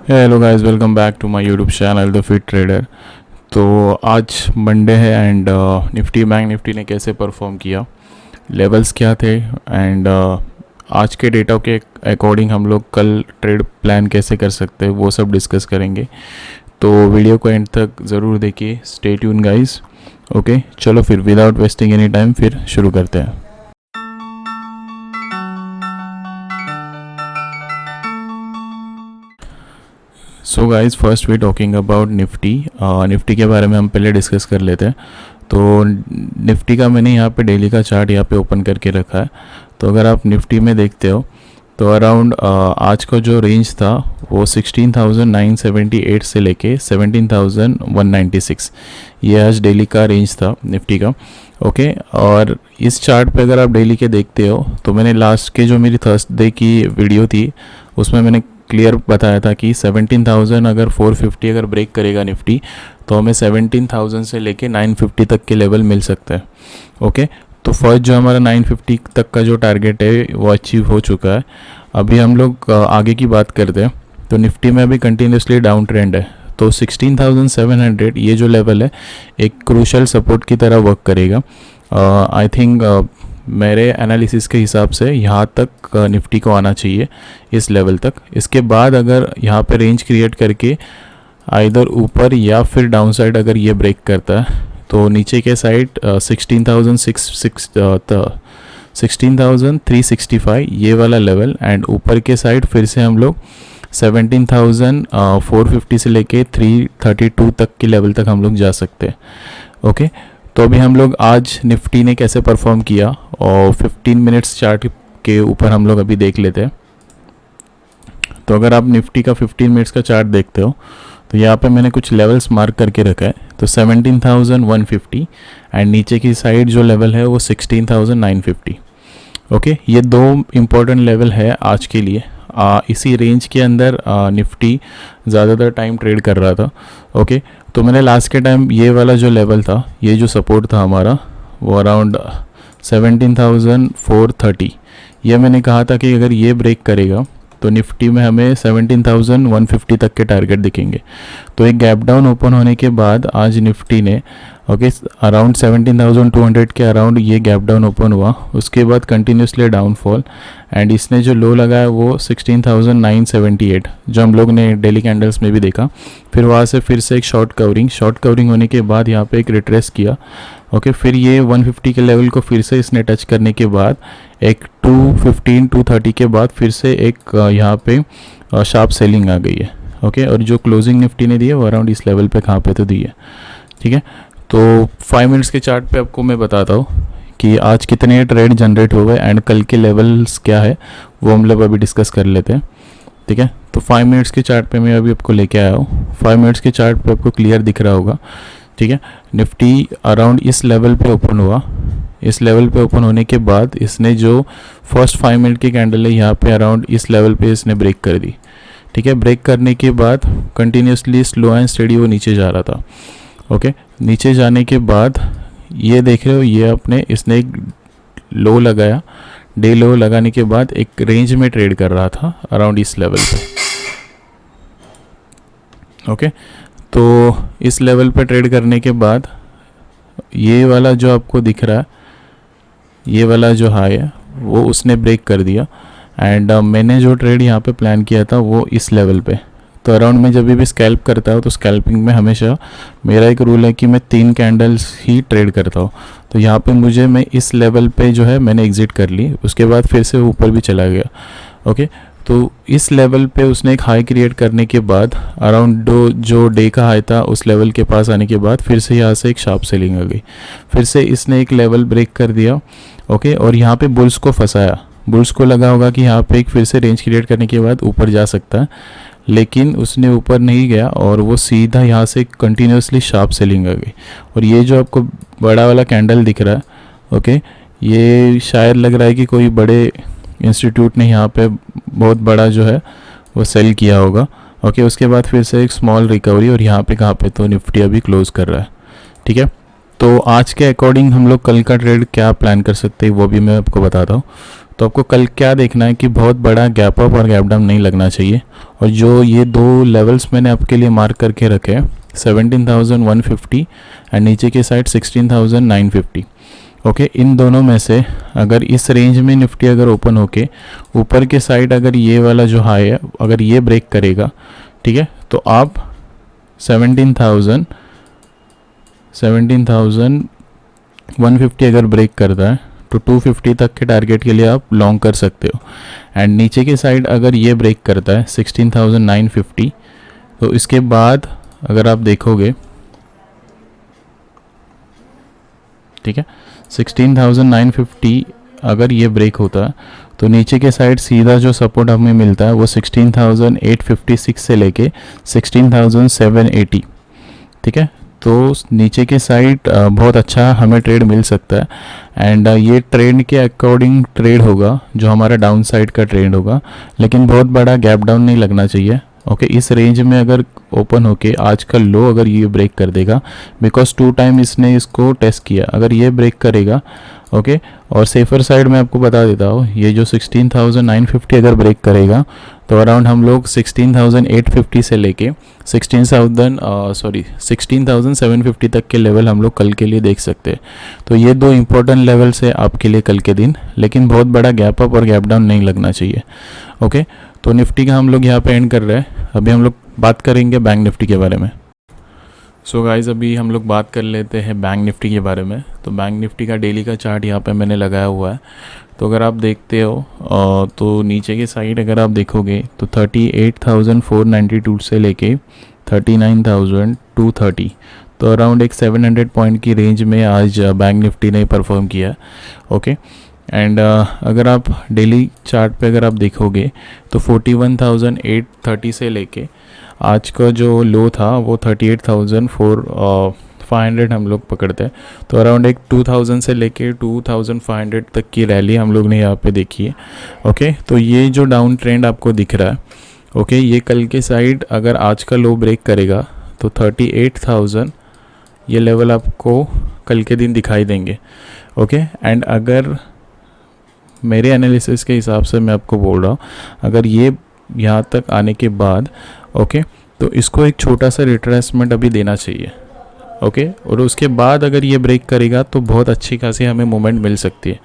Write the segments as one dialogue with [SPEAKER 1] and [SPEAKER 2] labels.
[SPEAKER 1] Hello guys, welcome back to my YouTube channel the fit trader. तो आज Monday है and Nifty bank Nifty ने कैसे perform किया, लेवल्स क्या थे एंड आज के डेटा के अकॉर्डिंग हम लोग कल ट्रेड प्लान कैसे कर सकते हैं वो सब डिस्कस करेंगे। तो वीडियो को एंड तक ज़रूर देखिए, स्टे ट्यून गाइस। ओके, चलो फिर विदाउट वेस्टिंग एनी टाइम फिर शुरू करते हैं। So guys, first we talking about Nifty के बारे में हम पहले डिस्कस कर लेते हैं। तो निफ्टी का मैंने यहाँ पे डेली का चार्ट यहाँ पे ओपन करके रखा है। तो अगर आप निफ्टी में देखते हो तो अराउंड आज का जो रेंज था वो 16,978 से लेके 17,196, ये आज डेली का रेंज था निफ्टी का। ओके, और इस चार्ट पे अगर आप डेली के देखते हो तो मैंने लास्ट के जो मेरी थर्सडे की वीडियो थी उसमें मैंने क्लियर बताया था कि 17,000 अगर 450 अगर ब्रेक करेगा निफ्टी तो हमें 17,000 से लेके 950 तक के लेवल मिल सकता है। ओके, तो फर्स्ट जो हमारा 950 तक का जो टारगेट है वो अचीव हो चुका है। अभी हम लोग आगे की बात करते हैं। तो निफ्टी में अभी कंटिन्यूसली डाउन ट्रेंड है, तो 16,700 ये जो लेवल है एक क्रूशल सपोर्ट की तरह वर्क करेगा। आई थिंक मेरे एनालिसिस के हिसाब से यहाँ तक निफ्टी को आना चाहिए, इस लेवल तक। इसके बाद अगर यहाँ पे रेंज क्रिएट करके आइदर ऊपर या फिर डाउन साइड अगर ये ब्रेक करता है तो नीचे के साइड 16,365 ये वाला लेवल, एंड ऊपर के साइड फिर से हम लोग 17,450 से लेके 332 तक के लेवल तक हम लोग जा सकते हैं। ओके, तो अभी हम लोग आज निफ्टी ने कैसे परफॉर्म किया और 15 मिनट्स चार्ट के ऊपर हम लोग अभी देख लेते हैं। तो अगर आप निफ्टी का 15 मिनट्स का चार्ट देखते हो तो यहाँ पे मैंने कुछ लेवल्स मार्क करके रखा है। तो 17,150 एंड नीचे की साइड जो लेवल है वो 16,950। ओके, ये दो इम्पोर्टेंट लेवल है आज के लिए। इसी रेंज के अंदर निफ्टी ज़्यादातर टाइम ट्रेड कर रहा था। ओके, तो मैंने लास्ट के टाइम ये वाला जो लेवल था, ये जो सपोर्ट था हमारा वो अराउंड 17,430, ये मैंने कहा था कि अगर ये ब्रेक करेगा तो निफ्टी में हमें 17,150 तक के टारगेट दिखेंगे। तो एक गैप डाउन ओपन होने के बाद आज निफ्टी ने अराउंड 17,200 के अराउंड ये गैप डाउन ओपन हुआ। उसके बाद कंटिन्यूसली डाउनफॉल एंड इसने जो लो लगाया वो 16,978 जो हम लोग ने डेली कैंडल्स में भी देखा। फिर वहाँ से फिर से एक शॉर्ट कवरिंग होने के बाद यहाँ पे एक रिट्रेस किया। ओके, फिर ये 150 के लेवल को फिर से इसने टच करने के बाद एक 230 के बाद फिर से एक यहाँ पे शार्प सेलिंग आ गई है। ओके, और जो क्लोजिंग निफ्टी ने दी है वो अराउंड इस लेवल पे कहाँ पे तो दी है। ठीक है, तो 5 मिनट्स के चार्ट पे आपको मैं बताता हूँ कि आज कितने ट्रेड जनरेट हो गए एंड कल के लेवल्स क्या है वो हम लोग अभी डिस्कस कर लेते हैं। ठीक है, तो 5 मिनट्स के चार्ट पे मैं अभी आपको लेके आया हूँ। 5 मिनट्स के चार्ट पे आपको क्लियर दिख रहा होगा। ठीक है, निफ्टी अराउंड इस लेवल पे ओपन हुआ। इस लेवल पे ओपन होने के बाद इसने जो फर्स्ट 5 मिनट की कैंडल है यहाँ पे अराउंड इस लेवल पे इसने ब्रेक कर दी। ठीक है, ब्रेक करने के बाद कंटिन्यूसली स्लो एंड स्टेडी वो नीचे जा रहा था। ओके, नीचे जाने के बाद ये देख रहे हो, ये इसने एक लो लगाया। डे लो लगाने के बाद एक रेंज में ट्रेड कर रहा था अराउंड इस लेवल पे। ओके, तो इस लेवल पे ट्रेड करने के बाद ये वाला जो आपको दिख रहा है, ये वाला जो हाई है वो उसने ब्रेक कर दिया एंड मैंने जो ट्रेड यहाँ पे प्लान किया था वो इस लेवल पे। तो अराउंड मैं जब भी स्कैल्प करता हूँ तो स्कैल्पिंग में हमेशा मेरा एक रूल है कि मैं 3 कैंडल्स ही ट्रेड करता हूँ। तो यहाँ पे मैं इस लेवल पे जो है मैंने एग्जिट कर ली, उसके बाद फिर से ऊपर भी चला गया। ओके, तो इस लेवल पे उसने एक हाई क्रिएट करने के बाद अराउंड जो डे का हाई था उस लेवल के पास आने के बाद फिर से यहाँ से एक शार्प सेलिंग आ गई। फिर से इसने एक लेवल ब्रेक कर दिया। ओके, और यहाँ पे बुल्स को फंसाया। बुल्स को लगा होगा कि यहाँ पे एक फिर से रेंज क्रिएट करने के बाद ऊपर जा सकता है, लेकिन उसने ऊपर नहीं गया और वो सीधा यहाँ से कंटिन्यूसली शार्प सेलिंग आ गई। और ये जो आपको बड़ा वाला कैंडल दिख रहा है, ओके, ये शायद लग रहा है कि कोई बड़े इंस्टीट्यूट ने यहाँ पे बहुत बड़ा जो है वो सेल किया होगा। ओके, उसके बाद फिर से एक स्मॉल रिकवरी और यहाँ पे कहाँ पे तो निफ्टी अभी क्लोज कर रहा है। ठीक है, तो आज के अकॉर्डिंग हम लोग कल का ट्रेड क्या प्लान कर सकते हैं वो भी मैं आपको बताता हूँ। तो आपको कल क्या देखना है कि बहुत बड़ा गैप अप और गैप डाउन नहीं लगना चाहिए। और जो ये दो लेवल्स मैंने आपके लिए मार्क करके रखे हैं 17,150 एंड नीचे के साइड 16,950। ओके, इन दोनों में से अगर इस रेंज में निफ्टी अगर ओपन होके ऊपर के साइड अगर ये वाला जो हाई है अगर ये ब्रेक करेगा, ठीक है, तो आप 17,150 अगर ब्रेक करता है तो 250 तक के टारगेट के लिए आप लॉन्ग कर सकते हो। एंड नीचे के साइड अगर ये ब्रेक करता है 16,950, तो इसके बाद अगर आप देखोगे, ठीक है, 16,950 अगर ये ब्रेक होता है तो नीचे के साइड सीधा जो सपोर्ट हमें मिलता है वो 16,856 से लेके 16,780, ठीक है। तो नीचे के साइड बहुत अच्छा हमें ट्रेड मिल सकता है एंड ये ट्रेंड के अकॉर्डिंग ट्रेड होगा जो हमारा डाउन साइड का ट्रेंड होगा, लेकिन बहुत बड़ा गैप डाउन नहीं लगना चाहिए। ओके, इस रेंज में अगर ओपन होके आज का लो अगर ये ब्रेक कर देगा, बिकॉज 2 टाइम इसने इसको टेस्ट किया, अगर ये ब्रेक करेगा, ओके, और सेफर साइड में आपको बता देता हूँ ये जो 16,950 अगर ब्रेक करेगा तो अराउंड हम लोग 16,850 से लेके 16,750 तक के लेवल हम लोग कल के लिए देख सकते हैं। तो ये दो इंपॉर्टेंट लेवल्स है आपके लिए कल के दिन, लेकिन बहुत बड़ा गैप अप और गैप डाउन नहीं लगना चाहिए। ओके, तो निफ्टी का हम लोग यहाँ पे एंड कर रहे हैं। अभी हम लोग बात करेंगे बैंक निफ्टी के बारे में। सो गाइज़, अभी हम लोग बात कर लेते हैं बैंक निफ्टी के बारे में। तो बैंक निफ्टी का डेली का चार्ट यहाँ पे मैंने लगाया हुआ है। तो अगर आप देखते हो तो नीचे के साइड अगर आप देखोगे तो 38,492 से लेके 39,230, तो अराउंड एक 700 पॉइंट की रेंज में आज बैंक निफ्टी ने परफॉर्म किया। ओके, एंड अगर आप डेली चार्ट पे अगर आप देखोगे तो 41,830 से लेके आज का जो लो था वो 38,500 हम लोग पकड़ते हैं। तो अराउंड एक 2000 से लेके 2500 तक की रैली हम लोग ने यहाँ पे देखी है। ओके, तो ये जो डाउन ट्रेंड आपको दिख रहा है, ओके, ये कल के साइड अगर आज का लो ब्रेक करेगा तो 38,000 ये लेवल आपको कल के दिन दिखाई देंगे। ओके, एंड अगर मेरे एनालिसिस के हिसाब से मैं आपको बोल रहा हूँ, अगर ये यहाँ तक आने के बाद, ओके, तो इसको एक छोटा सा रिट्रेसमेंट अभी देना चाहिए। ओके, और उसके बाद अगर ये ब्रेक करेगा तो बहुत अच्छी खासी हमें मूवमेंट मिल सकती है।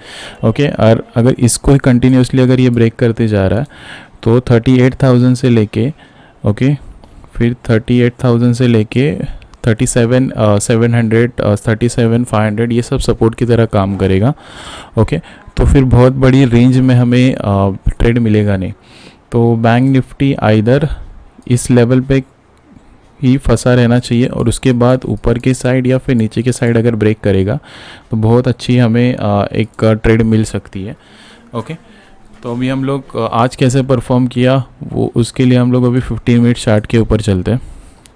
[SPEAKER 1] ओके, और अगर इसको कंटिन्यूसली अगर ये ब्रेक करते जा रहा है तो 38,000 से लेके, ओके, फिर 38,000 से लेके 37,700 37,500 ये सब सपोर्ट की तरह काम करेगा। ओके, तो फिर बहुत बड़ी रेंज में हमें ट्रेड मिलेगा नहीं। तो बैंक निफ्टी आइदर इस लेवल पे ही फंसा रहना चाहिए और उसके बाद ऊपर के साइड या फिर नीचे के साइड अगर ब्रेक करेगा तो बहुत अच्छी हमें एक ट्रेड मिल सकती है। ओके, तो अभी हम लोग आज कैसे परफॉर्म किया वो उसके लिए हम लोग अभी 15 मिनट चार्ट के ऊपर चलते हैं।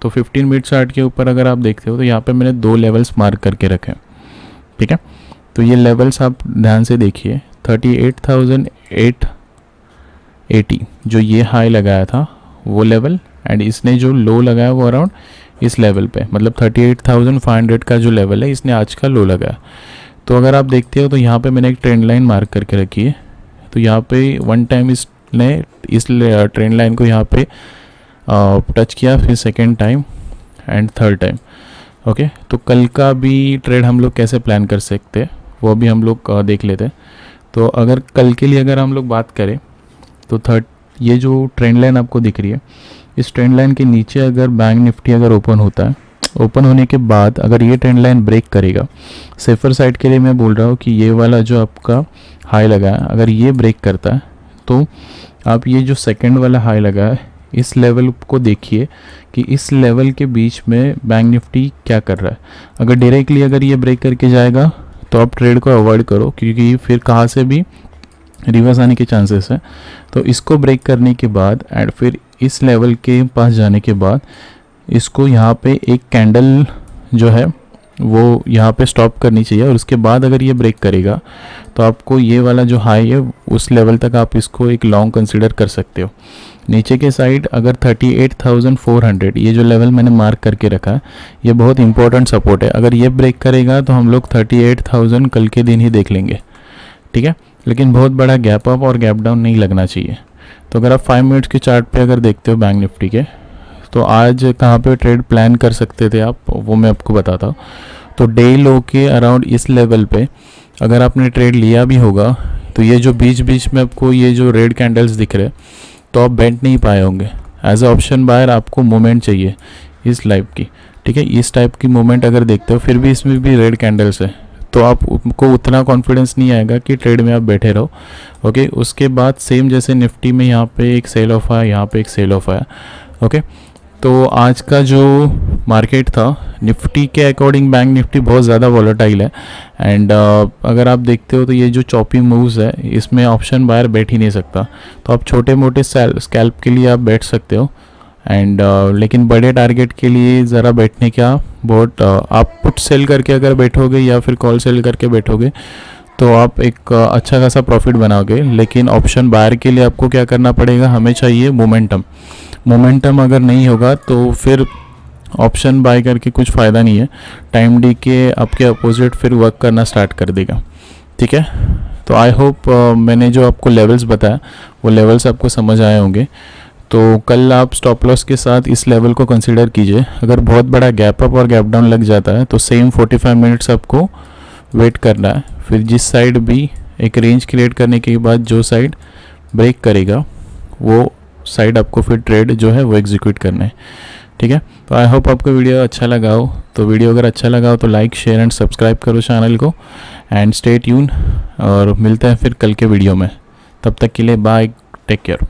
[SPEAKER 1] तो 15 मिनट चार्ट के ऊपर अगर आप देखते हो तो यहाँ पे मैंने 2 लेवल्स मार्क करके रखे हैं, ठीक है। तो ये लेवल्स आप ध्यान से देखिए, 38,880 जो ये हाई लगाया था वो लेवल, एंड इसने जो लो लगाया वो अराउंड इस लेवल पे, मतलब 38,500 का जो लेवल है इसने आज का लो लगाया। तो अगर आप देखते हो तो यहाँ पे मैंने एक ट्रेंड लाइन मार्क करके रखी है। तो यहाँ पे वन टाइम इसने इस ट्रेंड लाइन को यहाँ पे टच किया, फिर second time and third time. Okay, तो कल का भी ट्रेड हम लोग कैसे प्लान कर सकते हैं वो भी हम लोग देख लेते हैं। तो अगर कल के लिए अगर हम लोग बात करें तो ये जो ट्रेंड लाइन आपको दिख रही है, इस ट्रेंड लाइन के नीचे अगर बैंक निफ्टी अगर ओपन होता है, ओपन होने के बाद अगर ये ट्रेंड लाइन ब्रेक करेगा, सेफर साइड के लिए मैं बोल रहा हूँ कि ये वाला जो आपका हाई लगा है अगर ये ब्रेक करता है तो आप ये जो सेकंड वाला हाई लगा है इस लेवल को देखिए कि इस लेवल के बीच में बैंक निफ्टी क्या कर रहा है। अगर डायरेक्टली अगर ये ब्रेक करके जाएगा तो आप ट्रेड को अवॉइड करो, क्योंकि फिर कहाँ से भी रिवर्स आने के चांसेस है। तो इसको ब्रेक करने के बाद एंड फिर इस लेवल के पास जाने के बाद इसको यहाँ पे एक कैंडल जो है वो यहाँ पे स्टॉप करनी चाहिए, और उसके बाद अगर ये ब्रेक करेगा तो आपको ये वाला जो हाई है उस लेवल तक आप इसको एक लॉन्ग कंसीडर कर सकते हो। नीचे के साइड अगर 38,400 ये जो लेवल मैंने मार्क करके रखा है ये बहुत इंपॉर्टेंट सपोर्ट है। अगर ये ब्रेक करेगा तो हम लोग 38,000 कल के दिन ही देख लेंगे, ठीक है। लेकिन बहुत बड़ा गैप अप और गैप डाउन नहीं लगना चाहिए। तो अगर आप 5 मिनट्स के चार्ट पे अगर देखते हो बैंक निफ्टी के, तो आज कहाँ पे ट्रेड प्लान कर सकते थे आप, वो मैं आपको बताता हूँ। तो डे लो के अराउंड इस लेवल पे अगर आपने ट्रेड लिया भी होगा, तो ये जो बीच बीच में आपको ये जो रेड कैंडल्स दिख रहे, तो आप बेंट नहीं पाए होंगे। एज अ ऑप्शन बायर आपको मूवमेंट चाहिए इस टाइप की, ठीक है। इस टाइप की मूवमेंट अगर देखते हो, फिर भी इसमें भी रेड कैंडल्स है, तो आपको उतना कॉन्फिडेंस नहीं आएगा कि ट्रेड में आप बैठे रहो। ओके, उसके बाद सेम जैसे निफ्टी में यहाँ पे एक सेल ऑफ आया, यहाँ पे एक सेल ऑफ आया। ओके, तो आज का जो मार्केट था निफ्टी के अकॉर्डिंग, बैंक निफ्टी बहुत ज़्यादा वॉलेटाइल है। एंड अगर आप देखते हो तो ये जो चॉपी मूव्स है, इसमें ऑप्शन बायर बैठ ही नहीं सकता। तो आप छोटे मोटे स्कैल्प के लिए आप बैठ सकते हो, एंड लेकिन बड़े टारगेट के लिए ज़रा बैठने का बहुत आप पुट सेल करके अगर बैठोगे या फिर कॉल सेल करके बैठोगे, तो आप एक अच्छा खासा प्रॉफिट बनाओगे। लेकिन ऑप्शन बायर के लिए आपको क्या करना पड़ेगा, हमें चाहिए मोमेंटम। मोमेंटम अगर नहीं होगा तो फिर ऑप्शन बाय करके कुछ फ़ायदा नहीं है। टाइम डी के आपके अपोजिट फिर वर्क करना स्टार्ट कर देगा, ठीक है। तो आई होप मैंने जो आपको लेवल्स बताया वो लेवल्स आपको समझ आए होंगे। तो कल आप स्टॉप लॉस के साथ इस लेवल को कंसीडर कीजिए। अगर बहुत बड़ा गैप अप और गैप डाउन लग जाता है तो सेम 45 मिनट्स आपको वेट करना है। फिर जिस साइड भी एक रेंज क्रिएट करने के बाद जो साइड ब्रेक करेगा, वो साइड आपको फिर ट्रेड जो है वो एग्जीक्यूट करना है, ठीक है। तो आई होप आपको वीडियो अच्छा लगा हो। तो वीडियो अगर अच्छा लगा हो तो लाइक, शेयर एंड सब्सक्राइब करो चैनल को, एंड स्टे ट्यून। और मिलते हैं फिर कल के वीडियो में। तब तक के लिए बाय, टेक केयर।